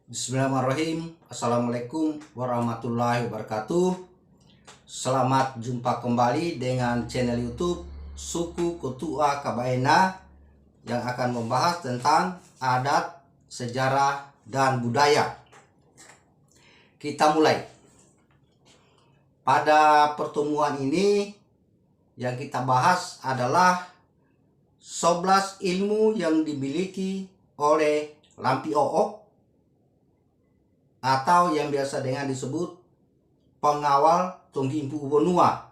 Bismillahirrahmanirrahim. Assalamualaikum warahmatullahi wabarakatuh. Selamat jumpa kembali dengan channel YouTube Suku Kotua Kabaena yang akan membahas tentang adat, sejarah, dan budaya. Kita mulai. Pada pertemuan ini yang kita bahas adalah 11 ilmu yang dimiliki oleh Lampi O'ok atau yang biasa dengan disebut pengawal Tunghimpu Ubonua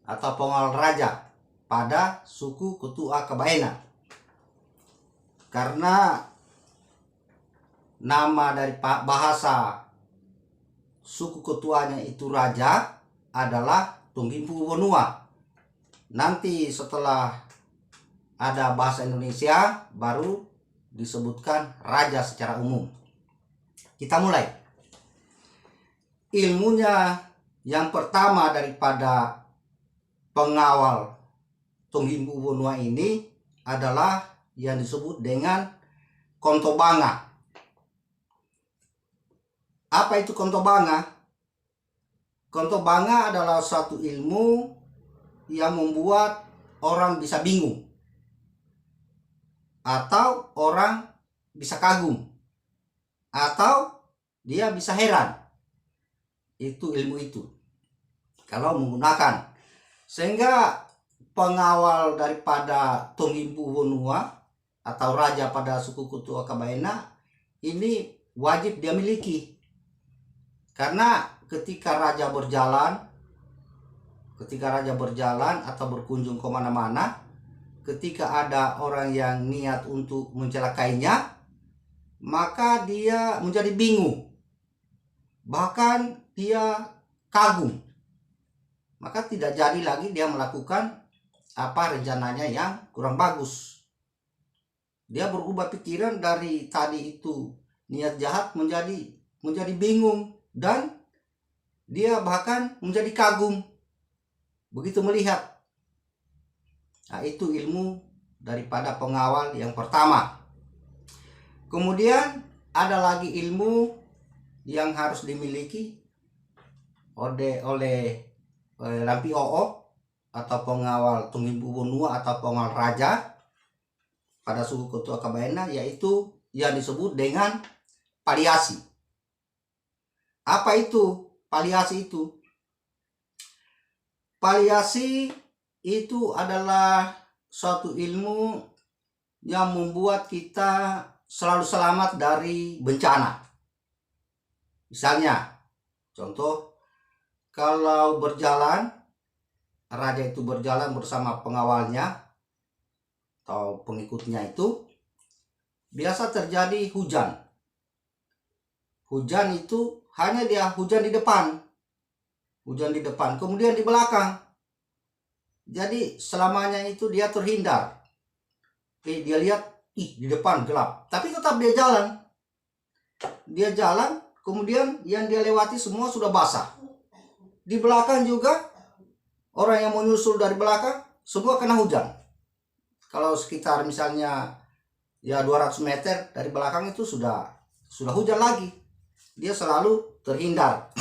atau pengawal raja pada suku Kotua Kabaena. Karena nama dari bahasa suku Kotuanya itu raja adalah Tunghimpu Ubonua. Nanti setelah ada bahasa Indonesia baru disebutkan raja secara umum. Kita mulai. Ilmunya yang pertama daripada pengawal Tunghimpu Ubonua ini adalah yang disebut dengan Kontobanga. Apa itu Kontobanga? Kontobanga adalah satu ilmu yang membuat orang bisa bingung atau orang bisa kagum atau dia bisa heran. Itu ilmu itu kalau menggunakan, sehingga pengawal daripada Tunghimpu Ubonua atau raja pada suku Kotua Kabaena ini wajib dia miliki. Karena ketika raja berjalan atau berkunjung kemana-mana, ketika ada orang yang niat untuk mencelakainya, maka dia menjadi bingung, bahkan dia kagum, maka tidak jadi lagi dia melakukan apa rencananya yang kurang bagus. Dia berubah pikiran dari tadi itu niat jahat menjadi bingung, dan dia bahkan menjadi kagum begitu melihat. Nah, itu ilmu daripada pengawal yang pertama. Kemudian ada lagi ilmu yang harus dimiliki oleh Lampi O'ok atau pengawal Tunghimpu Ubonua atau pengawal raja pada suku Kotua Kabaena, yaitu yang disebut dengan paliasi. Apa itu paliasi itu? Paliasi itu adalah suatu ilmu yang membuat kita selalu selamat dari bencana. Misalnya, contoh, kalau berjalan, raja itu berjalan bersama pengawalnya atau pengikutnya itu, biasa terjadi hujan. Hujan itu hanya dia hujan di depan, kemudian di belakang. Jadi selamanya itu dia terhindar. Dia lihat, di depan gelap, tapi tetap dia jalan, kemudian yang dia lewati semua sudah basah. Di belakang juga orang yang menyusul dari belakang semua kena hujan. Kalau sekitar misalnya ya 200 meter dari belakang itu sudah hujan lagi, dia selalu terhindar.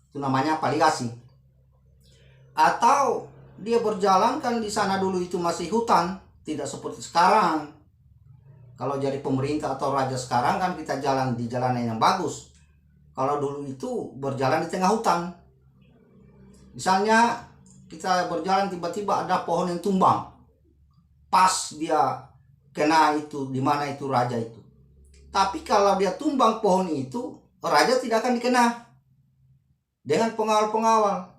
Itu namanya paliasi. Atau dia berjalan, kan di sana dulu itu masih hutan, tidak seperti sekarang. Kalau jadi pemerintah atau raja sekarang kan kita jalan di jalanan yang bagus. Kalau dulu itu berjalan di tengah hutan. Misalnya kita berjalan, tiba-tiba ada pohon yang tumbang, pas dia kena itu di mana itu raja itu. Tapi kalau dia tumbang pohon itu, raja tidak akan dikena dengan pengawal-pengawal.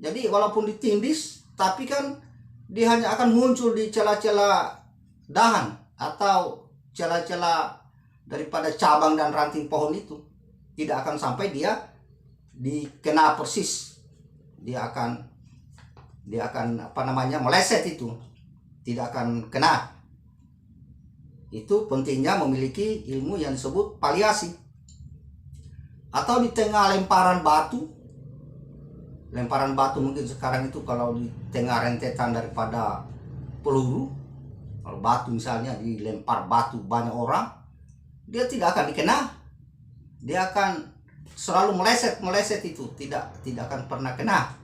Jadi walaupun ditindis, tapi kan dia hanya akan muncul di celah-celah dahan atau celah-celah daripada cabang dan ranting pohon itu. Tidak akan sampai dia dikena persis. Dia akan meleset itu. Tidak akan kena. Itu pentingnya memiliki ilmu yang disebut paliasi. Atau di tengah lemparan batu mungkin sekarang itu kalau di tengah rentetan daripada peluru, kalau batu misalnya dilempar batu banyak orang, dia tidak akan dikena dia akan selalu meleset itu, tidak akan pernah kena.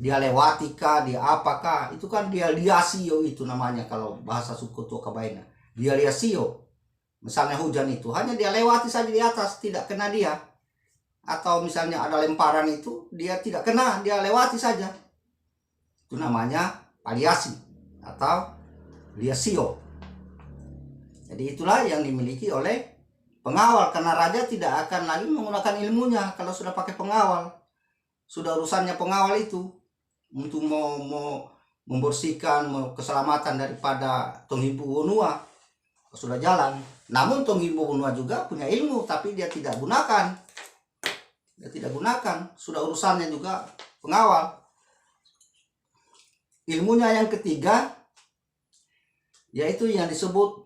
Dia lewati kah, dia apakah, itu kan dia liasio itu namanya kalau bahasa suku tua Kabaina. Dia liasio. Misalnya hujan itu hanya dia lewati saja di atas, tidak kena dia. Atau misalnya ada lemparan itu dia tidak kena, dia lewati saja. Itu namanya paliasi atau liasio. Jadi itulah yang dimiliki oleh pengawal, karena raja tidak akan lagi menggunakan ilmunya kalau sudah pakai pengawal. Sudah urusannya pengawal itu untuk mau membersihkan keselamatan daripada Tonghibu Wonua sudah jalan. Namun Tonghibu Wonua juga punya ilmu, tapi dia tidak gunakan. Sudah urusannya juga pengawal. Ilmunya yang ketiga yaitu yang disebut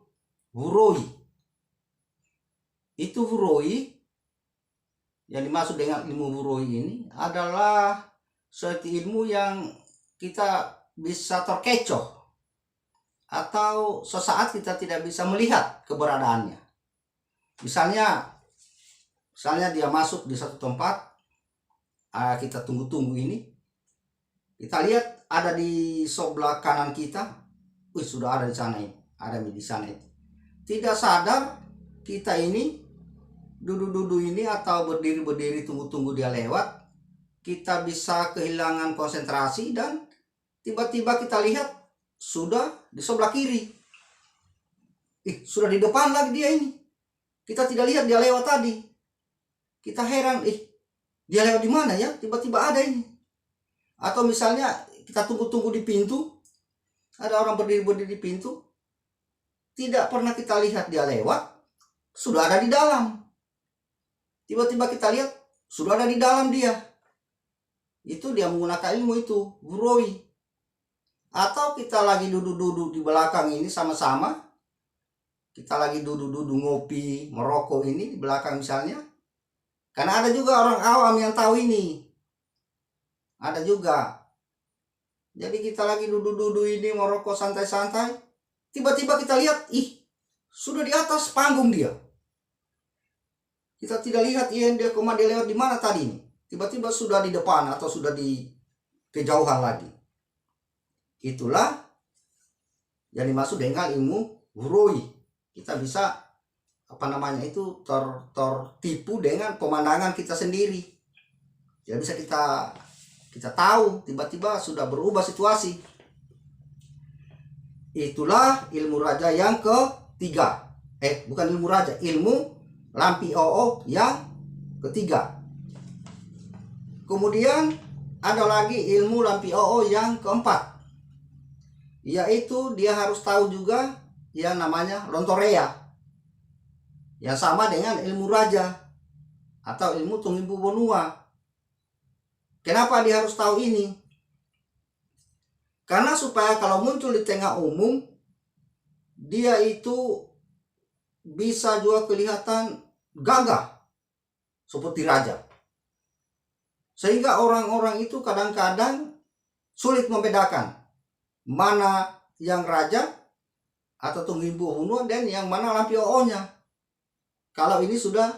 Wuroi. Itu Wuroi yang dimaksud dengan ilmu Wuroi ini adalah suatu ilmu yang kita bisa terkecoh atau sesaat kita tidak bisa melihat keberadaannya. Misalnya dia masuk di satu tempat, kita tunggu ini, kita lihat ada di sebelah kanan kita, sudah ada di sana ini, ada di sana itu. Tidak sadar kita ini duduk ini atau berdiri tunggu dia lewat, kita bisa kehilangan konsentrasi dan tiba-tiba kita lihat sudah di sebelah kiri. Sudah di depan lagi dia ini. Kita tidak lihat dia lewat tadi. Kita heran, dia lewat di mana ya? Tiba-tiba ada ini. Atau misalnya kita tunggu di pintu, ada orang berdiri di pintu, tidak pernah kita lihat dia lewat, sudah ada di dalam. Tiba-tiba kita lihat sudah ada di dalam dia. Itu dia menggunakan ilmu itu, Wuroi. Atau kita lagi duduk di belakang ini sama-sama, kita lagi duduk ngopi, merokok ini di belakang misalnya. Karena ada juga orang awam yang tahu ini. Ada juga. Jadi kita lagi duduk ini merokok santai-santai, tiba-tiba kita lihat, sudah di atas panggung dia. Kita tidak lihat dia lewat di mana tadi ini. Tiba-tiba sudah di depan atau sudah di kejauhan lagi. Itulah yang dimaksud dengan ilmu Wuroi. Kita bisa tertipu dengan pemandangan kita sendiri. Tidak bisa kita tahu tiba-tiba sudah berubah situasi. Itulah ilmu raja yang ketiga. Bukan ilmu raja, ilmu Lampi Oo yang ketiga. Kemudian ada lagi ilmu Lampi Oo yang keempat, yaitu dia harus tahu juga yang namanya Lontorea, yang sama dengan ilmu raja atau ilmu Tonghibu Wonua. Kenapa dia harus tahu ini? Karena supaya kalau muncul di tengah umum, dia itu bisa juga kelihatan gagah seperti raja. Sehingga orang-orang itu kadang-kadang sulit membedakan mana yang raja atau Tonghibu Wonua dan yang mana Lampi Oo-nya. Kalau ini sudah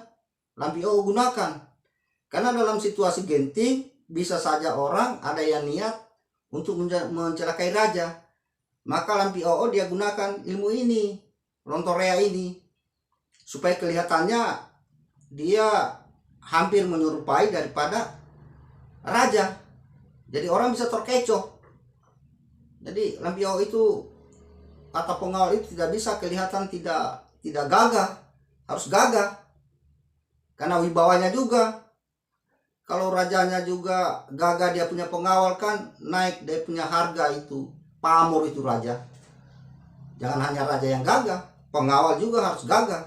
Lampi Oo gunakan. Karena dalam situasi genting bisa saja orang ada yang niat untuk mencelakai raja. Maka Lampi Oo dia gunakan ilmu ini, Lontorea ini, supaya kelihatannya dia hampir menyerupai daripada raja. Jadi orang bisa terkecoh. Jadi Lampi Oo itu, kata pengawal itu, tidak bisa kelihatan tidak gagah, harus gagah. Karena wibawanya juga. Kalau rajanya juga gagah, dia punya pengawal kan naik dia punya harga itu, pamor itu raja. Jangan hanya raja yang gagah, pengawal juga harus gagah.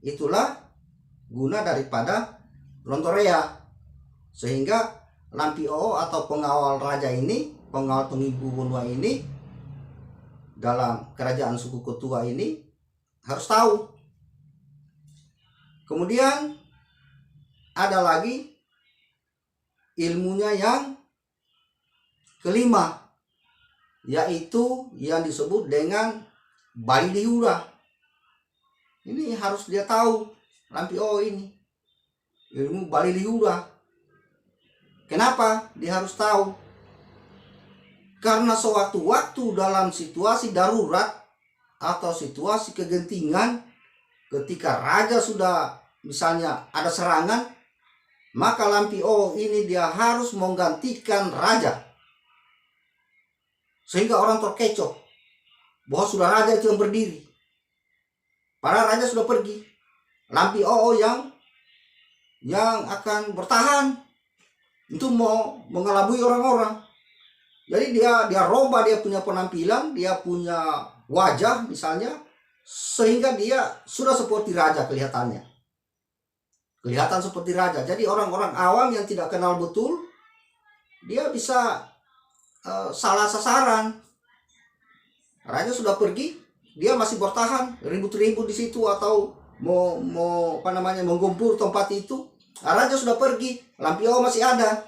Itulah guna daripada Lontorea. Sehingga Lampi Oo atau pengawal raja ini, pengawal Tonghibu Wonua ini, dalam kerajaan suku Ketua ini harus tahu. Kemudian ada lagi ilmunya yang kelima, yaitu yang disebut dengan Balidihura. Ini harus dia tahu. Lampio ini ilmu balilihuda. Kenapa dia harus tahu? Karena sewaktu-waktu dalam situasi darurat atau situasi kegentingan, ketika raja sudah misalnya ada serangan, maka Lampio ini dia harus menggantikan raja. Sehingga orang terkecoh bahwa sudah raja itu yang berdiri. Para raja sudah pergi. Lampio yang akan bertahan untuk mau mengelabui orang-orang. Jadi dia robah dia punya penampilan, dia punya wajah misalnya, sehingga dia sudah seperti raja kelihatannya. Kelihatan seperti raja. Jadi orang-orang awam yang tidak kenal betul, dia bisa salah sasaran. Raja sudah pergi, dia masih bertahan, ribut-ribut di situ atau mau menggempur tempat itu. Raja sudah pergi, Lampio masih ada.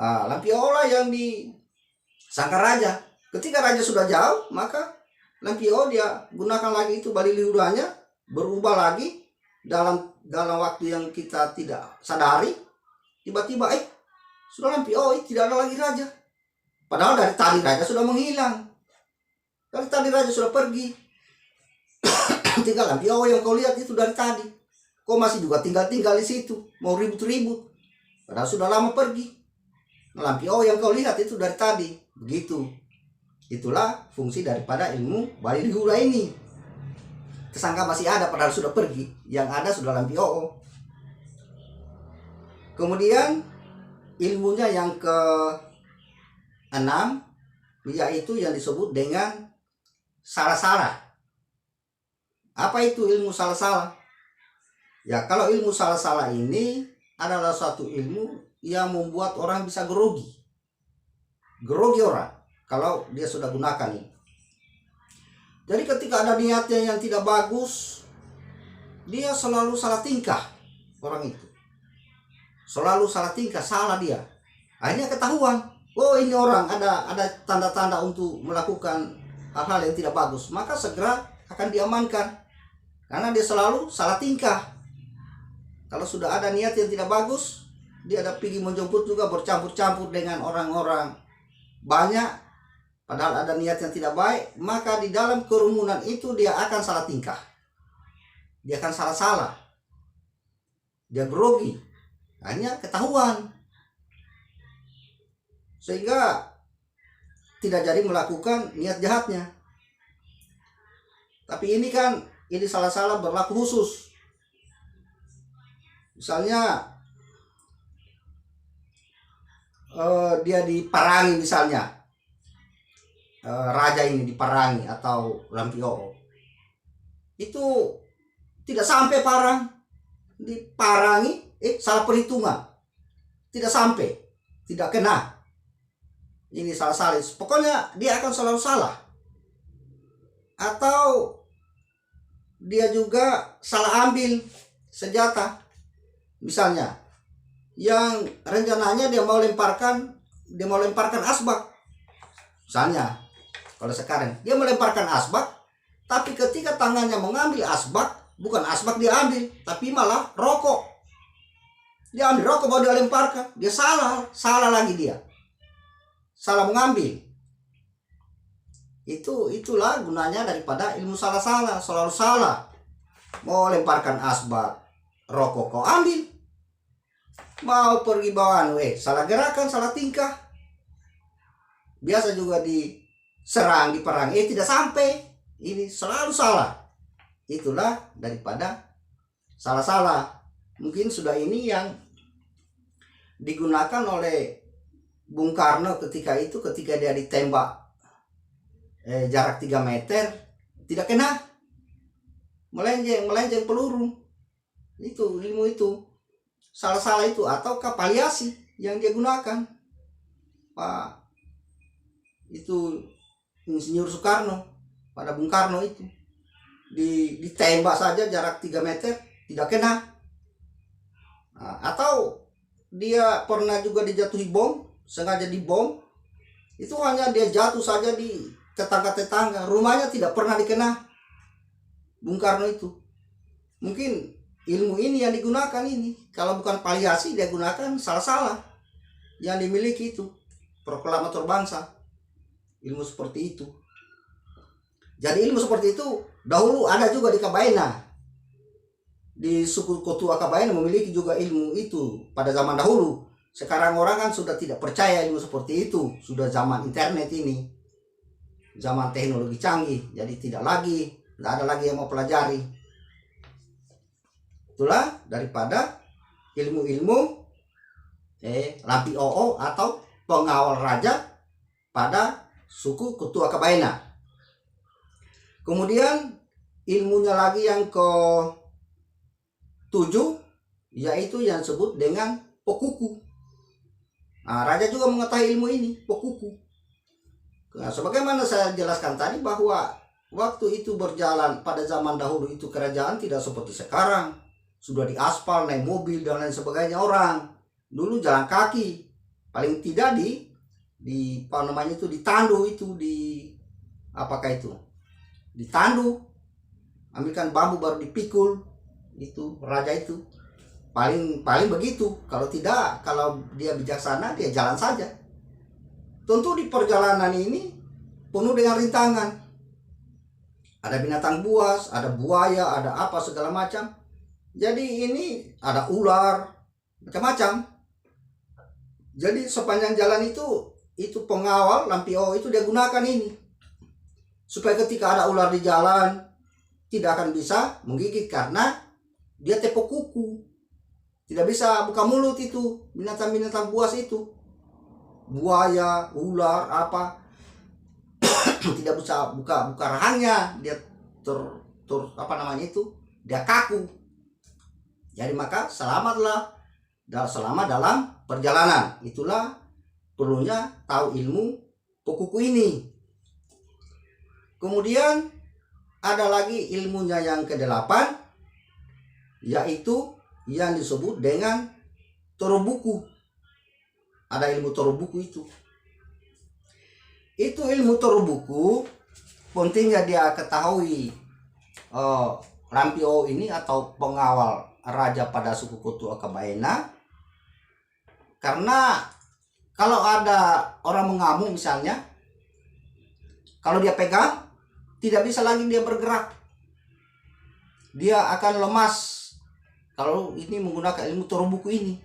Lampio lah yang disangka raja. Ketika raja sudah jauh, maka Lampio dia gunakan lagi itu balilihudanya, berubah lagi dalam waktu yang kita tidak sadari. Tiba-tiba sudah Lampio tidak ada lagi raja. Padahal dari tadi raja sudah menghilang. Dari tadi raja sudah pergi. Tinggal Lampio yang kau lihat itu dari tadi. Kau masih juga tinggal di situ, mau ribut-ribut. Padahal sudah lama pergi. Lampio yang kau lihat itu dari tadi. Begitu. Itulah fungsi daripada ilmu balilihura ini. Tersangka masih ada padahal sudah pergi. Yang ada sudah Lampio. Kemudian ilmunya yang ke-6, yaitu yang disebut dengan salah-salah. Apa itu ilmu salah-salah? Ya, kalau ilmu salah-salah ini adalah suatu ilmu yang membuat orang bisa grogi orang kalau dia sudah gunakan ini. Jadi ketika ada niatnya yang tidak bagus, dia selalu salah tingkah. Orang itu selalu salah tingkah, salah dia. Akhirnya ketahuan, oh ini orang ada tanda-tanda untuk melakukan hal-hal yang tidak bagus, maka segera akan diamankan karena dia selalu salah tingkah. Kalau sudah ada niat yang tidak bagus, dia ada pergi menjemput juga, bercampur-campur dengan orang-orang banyak, padahal ada niat yang tidak baik, maka di dalam kerumunan itu dia akan salah tingkah. Dia akan salah-salah. Dia grogi. Hanya ketahuan. Sehingga tidak jadi melakukan niat jahatnya. Tapi ini salah-salah berlaku khusus. Misalnya dia diparangi misalnya, raja ini diparangi atau Lampio, itu tidak sampai parang, diparangi salah perhitungan, tidak sampai, tidak kena. Ini salah-salah, pokoknya dia akan selalu salah. Atau dia juga salah ambil senjata. Misalnya, yang rencananya dia mau lemparkan asbak. Misalnya, kalau sekarang dia melemparkan asbak, tapi ketika tangannya mengambil asbak, bukan asbak dia ambil, tapi malah rokok. Dia ambil rokok baru dia lemparkan, dia salah lagi dia. Salah mengambil. Itulah gunanya daripada ilmu salah-salah, selalu salah. Mau lemparkan asbak, rokok kau ambil. Mau pergi bawaan, salah gerakan, salah tingkah. Biasa juga diserang, diperang, tidak sampai. Ini selalu salah. Itulah daripada salah-salah. Mungkin sudah ini yang digunakan oleh Bung Karno ketika dia ditembak jarak 3 meter, tidak kena. Melenceng peluru. Itu ilmu itu. Salah-salah itu, atau kapaliasi yang dia gunakan Pak itu Insinyur Soekarno pada Bung Karno itu ditembak saja jarak 3 meter tidak kena. Atau dia pernah juga dijatuhi bom, sengaja dibom, itu hanya dia jatuh saja di tetangga-tetangga, rumahnya tidak pernah dikena Bung Karno itu. mungkin ilmu ini yang digunakan ini. Kalau bukan palliasi dia gunakan salah-salah yang dimiliki itu proklamator bangsa. Ilmu seperti itu. Jadi ilmu seperti itu dahulu ada juga di Kabaena. Di suku Kotua Kabaena memiliki juga ilmu itu pada zaman dahulu. Sekarang orang kan sudah tidak percaya ilmu seperti itu. Sudah zaman internet ini. Zaman teknologi canggih. Jadi tidak ada lagi yang mau pelajari. Itulah daripada ilmu-ilmu Lampi Oo atau pengawal raja pada suku Kotua Kabaena. Kemudian ilmunya lagi yang ke-7 yaitu yang disebut dengan Pokuku. Nah, raja juga mengetahui ilmu ini, Pokuku. Nah, sebagaimana saya jelaskan tadi bahwa waktu itu berjalan pada zaman dahulu itu kerajaan tidak seperti sekarang. Sudah diaspal, naik mobil dan lain sebagainya orang. Dulu jalan kaki. Paling tidak di apa namanya itu ditandu itu apakah itu? Ditandu, ambilkan bambu baru dipikul, itu raja itu paling begitu. Kalau tidak, kalau dia bijaksana dia jalan saja. Tentu di perjalanan ini penuh dengan rintangan, ada binatang buas, ada buaya, ada apa segala macam. Jadi ini ada ular, macam-macam. Jadi sepanjang jalan itu pengawal Lampi Oo itu dia gunakan ini supaya ketika ada ular di jalan tidak akan bisa menggigit karena dia tepok kuku. Tidak bisa buka mulut itu binatang-binatang buas itu. Buaya, ular, apa tidak bisa buka rahangnya. Dia apa namanya itu? Dia kaku. Jadi maka selama dalam perjalanan. Itulah perlunya tahu ilmu Pokuku ini. Kemudian ada lagi ilmunya yang ke-8 yaitu yang disebut dengan Torobuku. Ada ilmu Torobuku itu. Itu ilmu Torobuku pentingnya dia ketahui Lampi Oo ini atau pengawal raja pada suku Kotua Kabaena. Karena kalau ada orang mengamuk misalnya, kalau dia pegang tidak bisa lagi dia bergerak. Dia akan lemas kalau ini menggunakan ilmu Torobuku ini.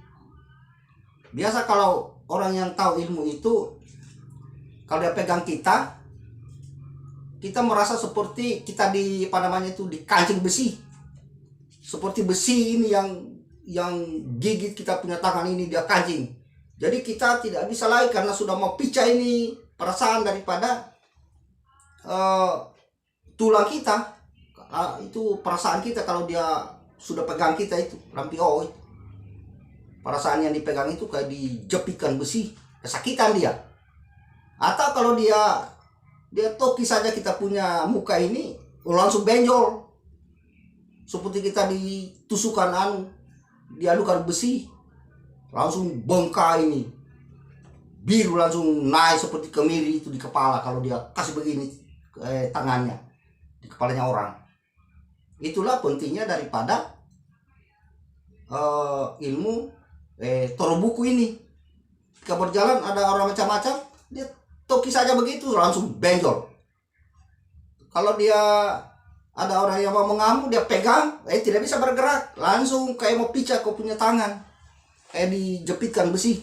Biasa kalau orang yang tahu ilmu itu, kalau dia pegang kita merasa seperti kita dikancing besi. Seperti besi ini yang gigit kita punya tangan ini dia kancing. Jadi kita tidak bisa lagi karena sudah mau pecah ini perasaan daripada tulang kita. Itu perasaan kita kalau dia sudah pegang kita itu Lampi Oo itu. Perasaan yang dipegang itu kayak dijepikan besi, kesakitan dia. Atau kalau dia toki saja kita punya muka ini langsung benjol. Seperti kita ditusukkan diadukan besi, langsung bengkak ini. Biru langsung naik seperti kemiri itu di kepala kalau dia kasih begini tangannya di kepalanya orang. Itulah pentingnya daripada ilmu Torobuku ini. Ketika berjalan ada orang macam-macam, dia toki saja begitu langsung benjol. Kalau dia ada orang yang mau mengamuk, dia pegang, tidak bisa bergerak, langsung kayak mau pecah kau punya tangan, kayak dijepitkan besi.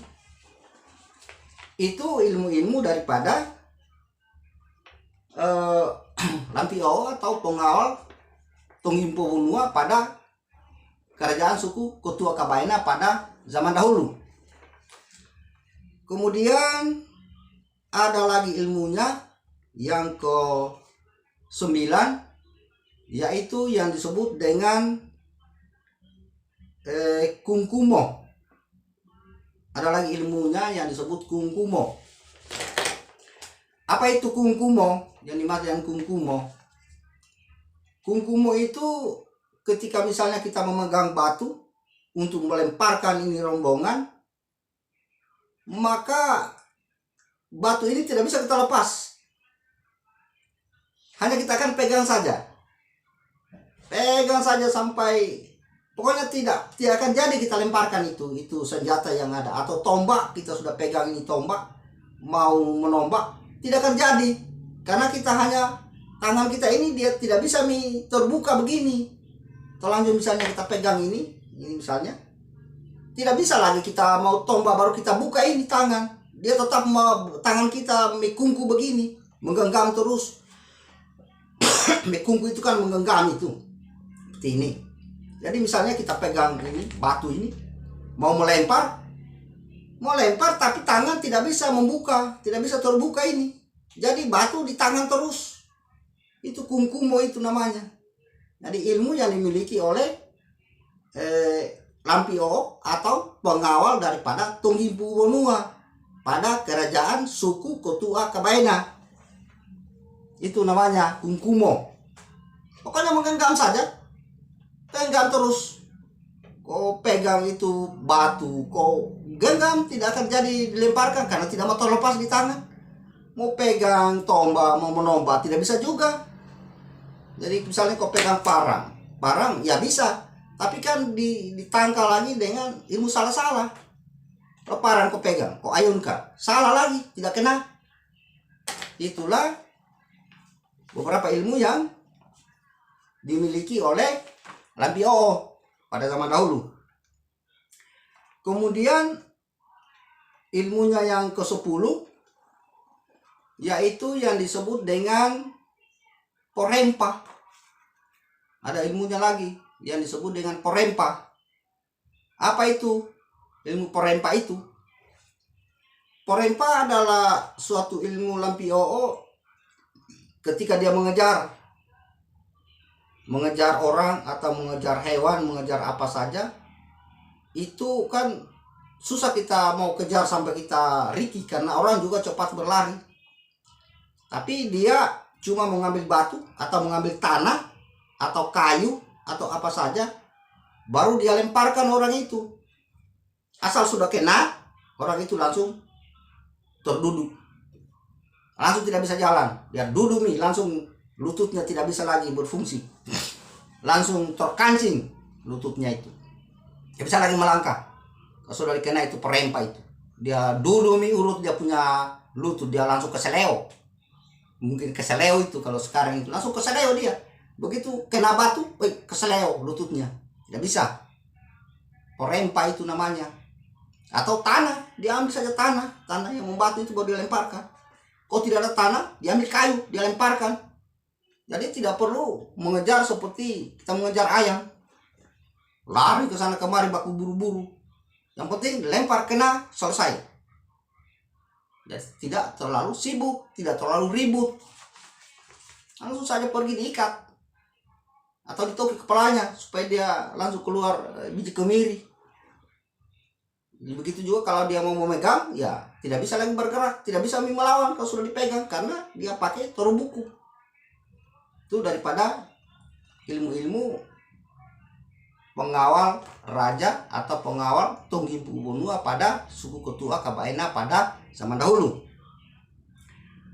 Itu ilmu-ilmu daripada Lampi Oo atau pengawal Tonggimpo Hunua pada kerajaan suku Kotua Kabaena pada zaman dahulu. Kemudian ada lagi ilmunya yang ke-9 yaitu yang disebut dengan Kungkumo. Ada lagi ilmunya yang disebut Kungkumo. Apa itu Kungkumo? Yang dimaksud yang Kungkumo. Kungkumo itu ketika misalnya kita memegang batu untuk melemparkan ini rombongan, maka batu ini tidak bisa kita lepas. Hanya kita akan pegang saja. pegang saja sampai pokoknya tidak akan jadi kita lemparkan itu senjata yang ada, atau tombak kita sudah pegang ini tombak mau menombak tidak akan jadi, karena kita hanya tangan kita ini dia tidak bisa terbuka begini. Terlanjur misalnya kita pegang ini misalnya tidak bisa lagi kita mau tombak baru kita buka ini tangan, dia tetap tangan kita mikungku begini menggenggam terus. Mikungku itu kan menggenggam itu seperti ini. Jadi misalnya kita pegang ini batu ini mau melempar tapi tangan tidak bisa membuka, tidak bisa terbuka ini, jadi batu di tangan terus. Itu kungkumo itu namanya. Jadi ilmu yang dimiliki oleh Lampioo atau pengawal daripada Tunggimpu Wonua pada kerajaan suku Kotua Kabaena. Itu namanya kungkumo. Pokoknya menggenggam saja, genggam terus. Kau pegang itu batu, kau genggam, tidak akan jadi dilemparkan karena tidak mau terlepas di tangan. Mau pegang tombak, mau menombak tidak bisa juga. Jadi misalnya kau pegang parang ya bisa, tapi kan ditangkal lagi dengan ilmu salah-salah. Kalau parang kau pegang, kau ayunkan, salah lagi, tidak kena. Itulah beberapa ilmu yang dimiliki oleh Lampioo pada zaman dahulu. Kemudian ilmunya yang ke-10 yaitu yang disebut dengan Porempa. Ada ilmunya lagi yang disebut dengan Porempa. Apa itu ilmu Porempa itu? Porempa adalah suatu ilmu Lampioo ketika dia mengejar orang atau mengejar hewan, mengejar apa saja. Itu kan susah kita mau kejar sampai kita riki karena orang juga cepat berlari. Tapi dia cuma mengambil batu atau mengambil tanah atau kayu atau apa saja, baru dia lemparkan orang itu. Asal sudah kena, orang itu langsung terduduk, langsung tidak bisa jalan. Dia duduk nih, langsung lututnya tidak bisa lagi berfungsi, langsung terkancing lututnya itu, tidak bisa lagi melangkah. Kalau sudah dikena itu Porempa itu, dia duduk nih, urut dia punya lutut, dia langsung keseleo. Mungkin keseleo itu kalau sekarang itu langsung keseleo dia. Begitu kena batu, keseleo lututnya, tidak bisa. Porempa itu namanya. Atau tanah, dia ambil saja tanah yang membatu itu baru dilemparkan. Kalau tidak ada tanah, diambil kayu, dia lemparkan. Jadi tidak perlu mengejar seperti kita mengejar ayam, lari ke sana kemari baku buru-buru. Yang penting lempar kena, selesai. Dan tidak terlalu sibuk, tidak terlalu ribut. Langsung saja pergi diikat atau ditoki kepalanya supaya dia langsung keluar biji kemiri. Jadi begitu juga kalau dia mau memegang, ya tidak bisa lagi bergerak, tidak bisa melawan kalau sudah dipegang karena dia pakai toru buku. Itu daripada ilmu-ilmu pengawal raja atau pengawal Tunggimpu Wonua pada suku Kotua Kabaena pada zaman dahulu.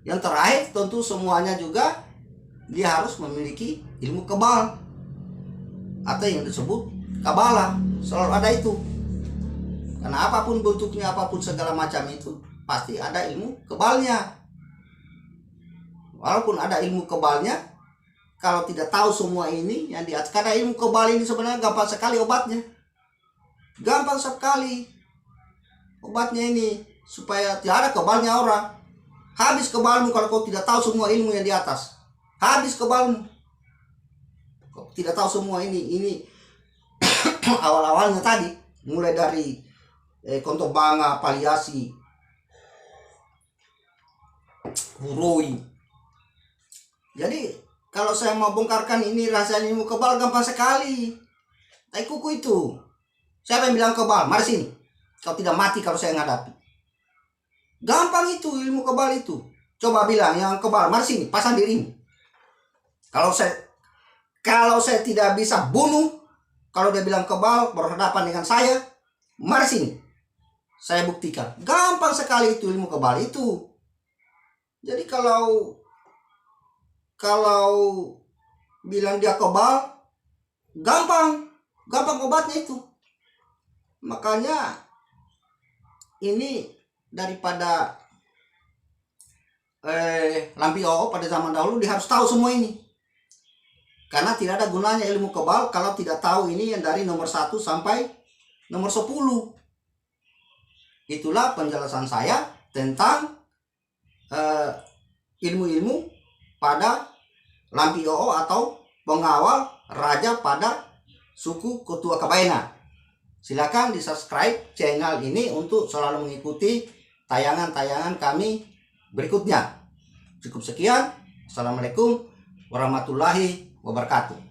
Yang terakhir tentu semuanya juga dia harus memiliki ilmu kebal atau yang disebut kabala. Selalu ada itu, karena apapun bentuknya, apapun segala macam itu pasti ada ilmu kebalnya. Walaupun ada ilmu kebalnya, kalau tidak tahu semua ini yang di atas, karena ilmu kebal ini sebenarnya gampang sekali obatnya, gampang sekali obatnya ini, supaya tidak ada kebalnya orang. Habis kebalmu kalau kau tidak tahu semua ilmu yang di atas, habis kebalmu. Kau tidak tahu semua ini awal-awalnya tadi, mulai dari kontobanga, paliasi, huroi. Jadi kalau saya mau bongkarkan ini rahasia ilmu kebal gampang sekali. Tai kuku itu, siapa yang bilang kebal? Mari sini. Kau tidak mati kalau saya ngadapi. Gampang itu ilmu kebal itu. Coba bilang yang kebal, mari sini, pasang dirimu. Kalau saya tidak bisa bunuh, kalau dia bilang kebal berhadapan dengan saya, mari sini. Saya buktikan. Gampang sekali itu ilmu kebal itu. Jadi kalau bilang dia kebal, gampang obatnya itu. Makanya ini daripada Lampi Oo pada zaman dahulu, dia harus tahu semua ini. Karena tidak ada gunanya ilmu kebal kalau tidak tahu ini yang dari nomor 1 sampai nomor 10. Itulah penjelasan saya tentang ilmu-ilmu pada Lampi Oo atau pengawal raja pada suku Kotua Kabaena. Silakan di subscribe channel ini untuk selalu mengikuti tayangan-tayangan kami berikutnya. Cukup sekian. Assalamualaikum warahmatullahi wabarakatuh.